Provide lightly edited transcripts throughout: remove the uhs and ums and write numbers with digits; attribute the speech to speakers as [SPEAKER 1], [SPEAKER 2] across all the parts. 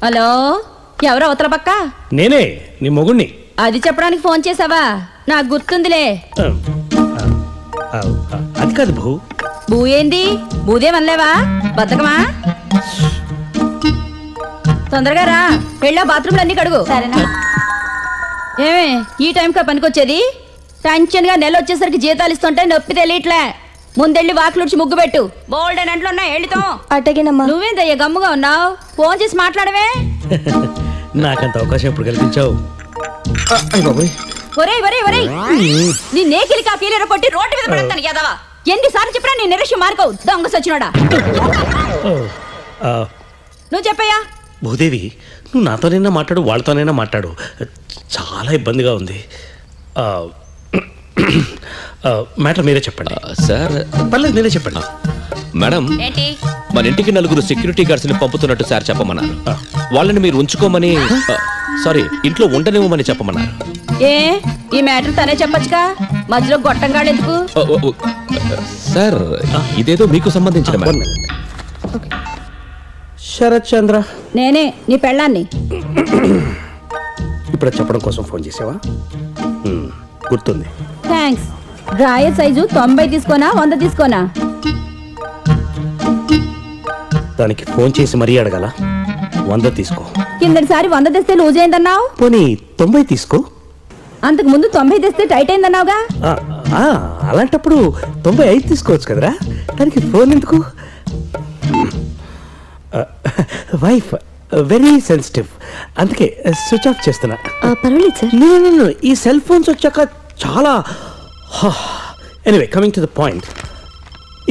[SPEAKER 1] Hello, ఎవరు అవతల పక్క?
[SPEAKER 2] నేనే, నీ మొగుణ్ణి.
[SPEAKER 1] అది చెప్పడానికి ఫోన్ చేసావా? నాకు గుర్తుందిలే.
[SPEAKER 2] అది కాదు భూ.
[SPEAKER 1] భూ ఏంది? భూదేమనలేవా? బతకమా? తొందరగా రా, వెళ్ళా బాత్రూమ్లు అన్ని కడుగు. సరేనా? ఏమే ఈ టైంకా పనికొచ్చేది? టెన్షన్ గా నెల వచ్చేసరికి జీతాలు ఇస్తుంటే నొప్పి తెలియట్లే. ముందెళ్ళి వాకిలుడ్చి ముగ్గు పెట్టు. బోల్డ్ అని అంట్లో ఉన్నాయి, వెళ్ళితో.
[SPEAKER 3] అటగేనమ్మా.
[SPEAKER 1] నువ్వేందయ్యా గమ్ముగా ఉన్నావు? ఫోన్ చేసి మాట్లాడవే.
[SPEAKER 2] నాకంత అవకాశం ఎప్పుడు కల్పించావు?
[SPEAKER 1] ఒరేయ్ ఒరేయ్ ఒరేయ్, నీ నేకిలికి ఆ ఫీలర్ కొట్టి రోడ్డు మీద పడతాను యాదవా. ఎన్నిసార్లు చెప్పినా నీ నిరక్ష్యం మార్కవు దొంగ సచ్చినోడా. నువ్వు చెప్పయ్యా.
[SPEAKER 2] భూదేవి, నువ్వు నాతోనైనా మాట్లాడు, వాళ్ళతోనైనా మాట్లాడు. చాలా ఇబ్బందిగా ఉంది. మ్యాటర్ మీరే చెప్పండి.
[SPEAKER 4] సార్
[SPEAKER 2] పర్లేదు, మీరే చెప్పండి.
[SPEAKER 4] మేడం, మన ఇంటికి 4 సెక్యూరిటీ గార్డ్స్ ని పంపుతున్నట్టు సార్ చెప్పమన్నారు. వాళ్ళని మీరు ఉంచుకోమని, సారీ, ఇంట్లో ఉండనివ్వమని చెప్పమన్నారు.
[SPEAKER 1] ఏ ఈ మ్యాటర్ తనే చెప్పొచ్చుగా, మధ్యలో గొట్టంగాడు ఎందుకు?
[SPEAKER 4] సార్, ఇదేదో మీకు సంబంధించిన మ్యాటర్.
[SPEAKER 2] శరత్ చంద్ర,
[SPEAKER 1] నేనే నీ పెళ్ళాన్ని.
[SPEAKER 2] ఇప్పుడు చెప్పడం కోసం ఫోన్ చేసావా? గుర్తుంది.
[SPEAKER 1] థ్యాంక్స్. Drawer size 90 తీసుకోనా 100 తీసుకోనా?
[SPEAKER 2] దానికి ఫోన్ చేసి మరీ అడగాల? 100 తీసుకో.
[SPEAKER 1] కిందటిసారి 100 తెస్తే లూజ్ అయిందన్నావు.
[SPEAKER 2] పోనీ 90 తీసుకో.
[SPEAKER 1] అంతకు ముందు 90 తెస్తే టైట్ అయిందన్నావుగా.
[SPEAKER 2] అలాంటప్పుడు 95 తీసుకోవచ్చు కదరా. దానికి ఫోన్ ఎందుకు? వైఫ్ వెరీ సెన్సిటివ్, అందుకే స్విచ్ ఆఫ్ చేస్తున్నా.
[SPEAKER 3] పర్వాలేదు సార్.
[SPEAKER 2] నేను ఈ సెల్ ఫోన్స్ వచ్చాక చాలా. Anyway, coming to the point.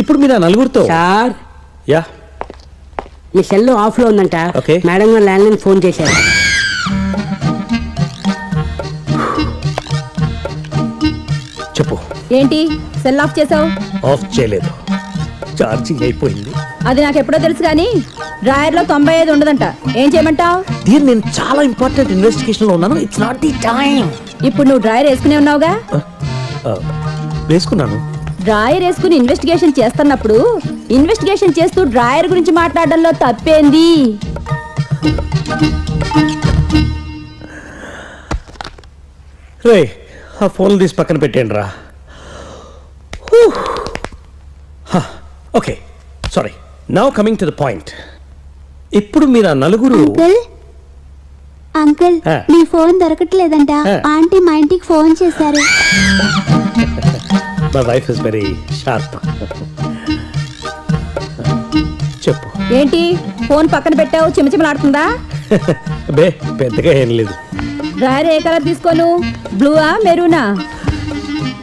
[SPEAKER 2] ఇప్పుడు మీరు ఆ నలుగురితో.
[SPEAKER 5] Sir,
[SPEAKER 2] yeah,
[SPEAKER 5] me cell of లో ఉందంట.
[SPEAKER 2] ఓకే.
[SPEAKER 5] మేడం గారు ల్యాండ్ లైన్ ఫోన్ చేశారు.
[SPEAKER 2] చెప్పు.
[SPEAKER 1] ఏంటి సెల్ ఆఫ్ చేసావు?
[SPEAKER 2] ఆఫ్ చేయలేదు, ఛార్జింగ్ అయిపోయింది.
[SPEAKER 1] అది నాకు ఎప్పుడో తెలుసు కానీ డ్రాయర్ లో 95 ఉండదంట. ఏం చేయమంటావు?
[SPEAKER 2] దీన్ని నేను చాలా ఇంపార్టెంట్ ఇన్వెస్టిగేషన్ లో ఉన్నాను. It's not the time.
[SPEAKER 1] ఇప్పుడు నువ్వు డ్రాయర్ వేసుకునే ఉన్నావుగా.
[SPEAKER 2] వేసుకున్నాను.
[SPEAKER 1] డ్రాయర్ వేసుకుని ఇన్వెస్టిగేషన్ చేస్తున్నప్పుడు ఇన్వెస్టిగేషన్ చేస్తూ డ్రాయర్ గురించి మాట్లాడడంలో తప్పేంది?
[SPEAKER 2] రే, ఆ ఫోన్ తీసి పక్కన పెట్టేయండి రా. Okay, sorry. Now coming to the point. ఇప్పుడు మీరు ఆ నలుగురు.
[SPEAKER 3] అంకుల్, మీ ఫోన్ దొరకట్లేదంట. ఆంటీ మా ఇంటికి ఫోన్ చేశారు.
[SPEAKER 2] My wife is very sharp. చెప్పు.
[SPEAKER 1] ఏంటి ఫోన్ పక్కన పెట్టావు? చిమచిమలాడుతుందా?
[SPEAKER 2] బే, పెద్దగా ఏం లేదు.
[SPEAKER 1] డ్రాయర్ ఏ కలర్ తీసుకోను? బ్లూవా మెరూనా?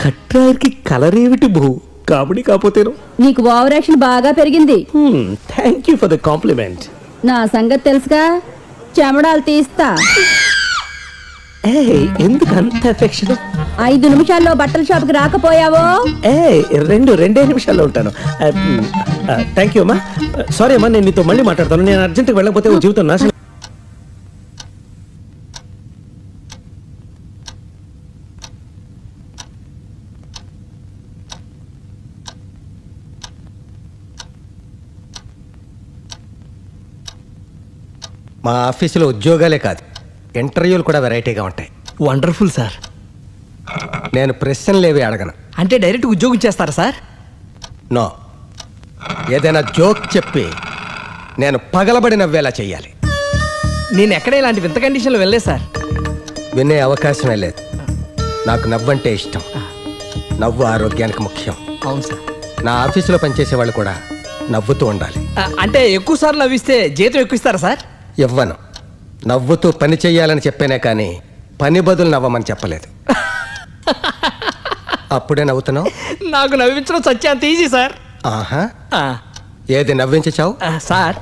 [SPEAKER 2] కట్రాయర్ కి కలర్ ఏమిటి భూ? కాబడి కాపోతేను.
[SPEAKER 1] నీకు ఓవర్ యాక్షన్ బాగా పెరిగింది.
[SPEAKER 2] Thank you for the complement.
[SPEAKER 1] నా సంగతి తెలుసుగా, చెమడాలు తీస్తా.
[SPEAKER 2] ఎందుకు అంత ఎఫెక్షన్?
[SPEAKER 1] 5 నిమిషాల్లో బట్టల షాప్కి రాకపోయావో
[SPEAKER 2] రెండే నిమిషాల్లో ఉంటాను. థ్యాంక్ యూ అమ్మా. సారీ అమ్మా, నేను నీతో మళ్ళీ మాట్లాడతాను. నేను అర్జెంట్గా వెళ్ళకపోతే జీవితం నాశనం.
[SPEAKER 6] మా ఆఫీసులో ఉద్యోగాలే కాదు, ఇంటర్వ్యూలు కూడా వెరైటీగా ఉంటాయి.
[SPEAKER 7] Wonderful sir.
[SPEAKER 6] నేను ప్రశ్నలేవి అడగను.
[SPEAKER 7] అంటే డైరెక్ట్ ఉద్యోగం చేస్తారా సార్?
[SPEAKER 6] నో, ఏదైనా జోక్ చెప్పి నేను పగలబడి నవ్వేలా చెయ్యాలి.
[SPEAKER 7] నేను ఎక్కడ ఇలాంటి వింత కండిషన్లో వెళ్ళలేదు సార్.
[SPEAKER 6] వినే అవకాశమే లేదు. నాకు నవ్వంటే ఇష్టం. నవ్వు ఆరోగ్యానికి ముఖ్యం.
[SPEAKER 7] అవును సార్.
[SPEAKER 6] నా ఆఫీసులో పనిచేసే వాళ్ళు కూడా నవ్వుతూ ఉండాలి.
[SPEAKER 7] అంటే ఎక్కువ సార్లు నవ్విస్తే జీతం ఎక్కువ ఇస్తారా సార్?
[SPEAKER 6] ఇవ్వను. నవ్వుతూ పని చెయ్యాలని చెప్పానే కానీ పని బదులు నవ్వమని చెప్పలేదు. అప్పుడే నవ్వుతున్నావు?
[SPEAKER 7] నాకు నవ్వించడం సత్యాంత ఈజీ సార్.
[SPEAKER 6] ఆహా, ఏది నవ్వించావు?
[SPEAKER 7] సార్,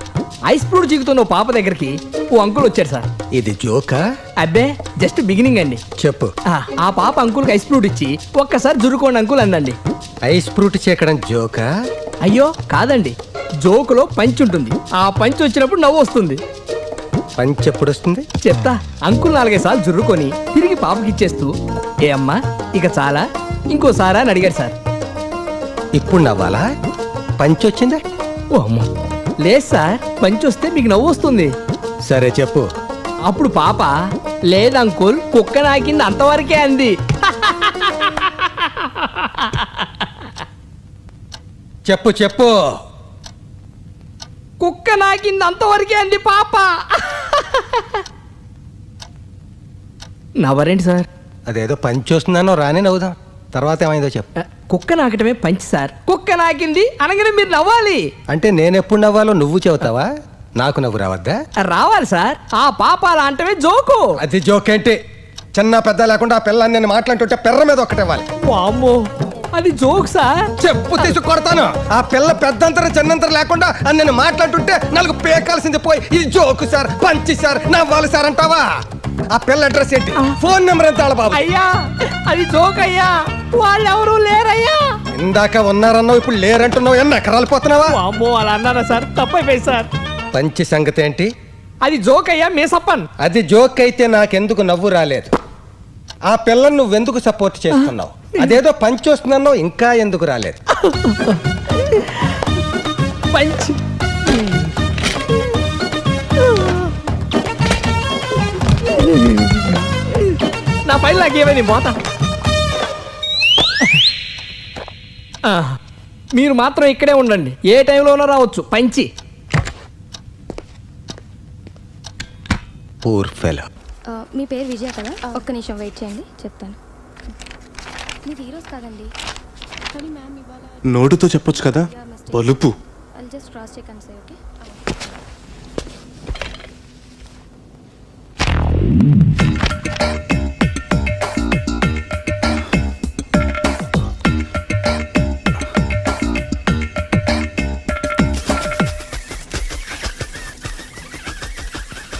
[SPEAKER 7] ఐస్ ఫ్రూట్ జీగుతున్న పాప దగ్గరికి ఓ అంకుల్ వచ్చారు సార్.
[SPEAKER 6] ఇది జోకా?
[SPEAKER 7] అబ్బే, జస్ట్ బిగినింగ్ అండి.
[SPEAKER 6] చెప్పు.
[SPEAKER 7] ఆ పాప అంకుల్కి ఐస్ ఫ్రూట్ ఇచ్చి ఒక్కసారి జురుకోండి అంకుల్ అందండి.
[SPEAKER 6] ఐస్ ఫ్రూట్ చేకడం జోకా?
[SPEAKER 7] అయ్యో కాదండి, జోకులో పంచ్ ఉంటుంది. ఆ పంచ్ వచ్చినప్పుడు నవ్వు వస్తుంది.
[SPEAKER 6] పంచ్ ఎప్పుడు వస్తుంది?
[SPEAKER 7] చెప్తా. అంకుల్ 4-5 సార్లు జుర్రుకొని తిరిగి పాపకి ఇచ్చేస్తూ, ఏ అమ్మా ఇక చాలా, ఇంకోసారా అని అడిగారు సార్.
[SPEAKER 6] ఇప్పుడు నవ్వాలా? పంచ్ వచ్చిందా?
[SPEAKER 7] ఓ అమ్మ, లేదు సార్, పంచ్ వస్తే మీకు నవ్వు వస్తుంది.
[SPEAKER 6] సరే చెప్పు.
[SPEAKER 7] అప్పుడు పాప లేదంకుల్ కుక్క నాకింది అంతవరకే అంది.
[SPEAKER 6] చెప్పు చెప్పు.
[SPEAKER 7] కుక్క నాకింది అంతవరకే అంది పాప. నవ్వరేంటి సార్?
[SPEAKER 6] అదేదో పని చూస్తున్నానో రానే నవ్వుదాం. తర్వాత ఏమైందో చెప్పు.
[SPEAKER 7] కుక్క నాకటమే పంచి సార్. కుక్క నాకింది అనగానే మీరు నవ్వాలి.
[SPEAKER 6] అంటే నేనెప్పుడు నవ్వాలో నువ్వు చెబుతావా? నాకు నవ్వు రావద్దా?
[SPEAKER 7] రావాలి సార్. ఆ పాప అలా అంటమే జోకు.
[SPEAKER 6] అది జోకేంటి? చిన్న పెద్ద లేకుండా ఆ పిల్లని నేను మాట్లాడుతుంటే పెర్ర మీద ఒకటి ఇవ్వాలి.
[SPEAKER 7] వామ్మో, అది జోక్ సార్.
[SPEAKER 6] చెప్పు తీసి కొడతాను. ఆ పిల్ల పెద్దంతర చిన్నంతర లేకుండా అని నేను మాట్లాడుతుంటే నాలుగు పేకాల్సింది పోయి ఇది జోకు సార్, పంచి సార్, నవ్వాలి సార్ అంటావా? ఆ పిల్ల అడ్రస్ ఏంటి? ఫోన్ నెంబర్ ఎంత బాబు?
[SPEAKER 7] అయ్యా అది జోక్ అయ్యా, వాళ్ళెవరూ లేరయ్యా.
[SPEAKER 6] ఇందాక ఉన్నారన్నావు, ఇప్పుడు లేరంటున్నావు. ఎన్ని ఎకరాలు పోతున్నావా?
[SPEAKER 7] వామ్మో, అలా అన్నారా సార్? తప్పైపోయింది సార్.
[SPEAKER 6] పంచి సంగతి ఏంటి?
[SPEAKER 7] అది జోక్ అయ్యా, మేసప్పన్.
[SPEAKER 6] అది జోక్ అయితే నాకెందుకు నవ్వు రాలేదు? ఆ పిల్లని నువ్వెందుకు సపోర్ట్ చేస్తున్నావు? అదేదో పంచి వస్తున్నావు, ఇంకా ఎందుకు రాలేదు?
[SPEAKER 7] పంచి నా పైన నాకేమైంది పోతా. మీరు మాత్రం ఇక్కడే ఉండండి, ఏ టైంలోనో రావచ్చు. పంచి
[SPEAKER 6] పూర్ ఫెలో.
[SPEAKER 8] మీ పేరు విజయ కదా? ఒక్క నిమిషం వెయిట్ చేయండి, చెప్తాను. మీరు హీరోస్ కాదండి, కానీ మ్యామ్ ఇవాళ
[SPEAKER 9] నోటుతో చెప్పొచ్చు కదా, బలుపు.
[SPEAKER 8] I'll just cross check and say, okay?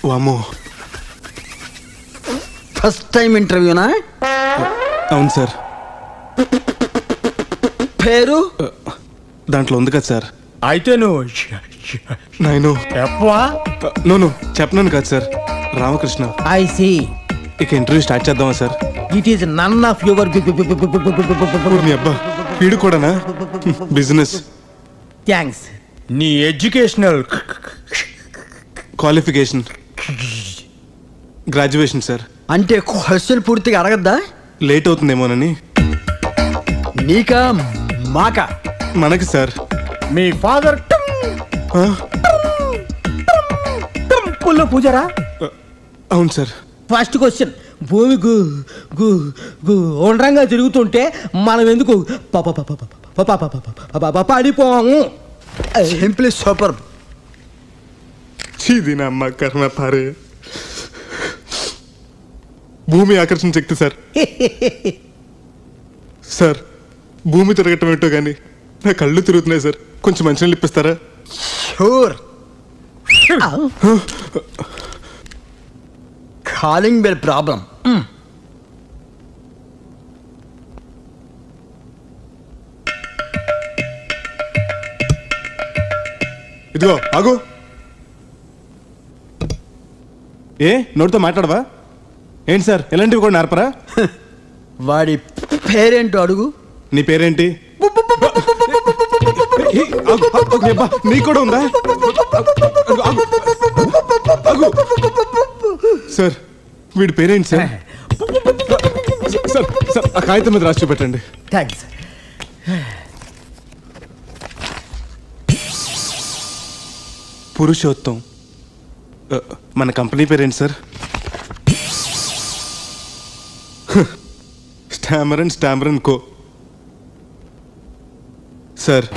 [SPEAKER 9] వామ్మో,
[SPEAKER 10] ఫస్ట్ టైం ఇంటర్వ్యూనా?
[SPEAKER 9] అవును సార్.
[SPEAKER 10] పేరు
[SPEAKER 9] దాంట్లో ఉంది కదా సార్.
[SPEAKER 10] అయితే నువ్వు
[SPEAKER 9] నేను చెప్పనాను కదా సార్. రామకృష్ణ.
[SPEAKER 10] I see.
[SPEAKER 9] ఇక ఇంటర్వ్యూ స్టార్ట్ చేద్దామా sir?
[SPEAKER 10] It is none of your
[SPEAKER 9] మీ అబ్బా వీడు కూడానా? బిజినెస్.
[SPEAKER 10] థ్యాంక్స్. నీ ఎడ్యుకేషనల్
[SPEAKER 9] క్వాలిఫికేషన్ గ్రాడ్యుయేషన్ సార్.
[SPEAKER 10] అంటే క్వశ్చన్ పూర్తిగా అడగద్దా?
[SPEAKER 9] లేట్ అవుతుందేమోనని.
[SPEAKER 10] నీకా మాకా?
[SPEAKER 9] మనకి సార్.
[SPEAKER 10] మీ ఫాదర్ టెంపుల్లో పూజారా?
[SPEAKER 9] అవును సార్.
[SPEAKER 10] ఫస్ట్ క్వశ్చన్, భూమి గుండ్రంగా తిరుగుతుంటే మనం ఎందుకు పడిపోము? Simply super.
[SPEAKER 9] చీదీనా అమ్మ కర్మ పారే. భూమి ఆకర్షణ శక్తి సార్. సార్ భూమి తిరగటం ఏంటో కానీ నా కళ్ళు తిరుగుతున్నాయి సార్. కొంచెం మంచినీళ్ళు ఇప్పిస్తారా?
[SPEAKER 10] షూర్. Calling bell problem.
[SPEAKER 9] ఇదిగో ఆగు. ఏ నోటితో మాట్లాడవా ఏంటి సార్? ఎలాంటివి కూడా నేర్పరా?
[SPEAKER 10] వాడి పేరేంటో అడుగు.
[SPEAKER 9] నీ పేరేంటి? నీకు కూడా ఉందా? సార్ వీడి పేరేంటి సార్? సార్ సార్ ఆ కాగితం మీద రాసి చూపెట్టండి.
[SPEAKER 10] థ్యాంక్స్.
[SPEAKER 9] పురుషోత్తం. మన కంపెనీ పేరేంటి sir? Stammer and co. Sir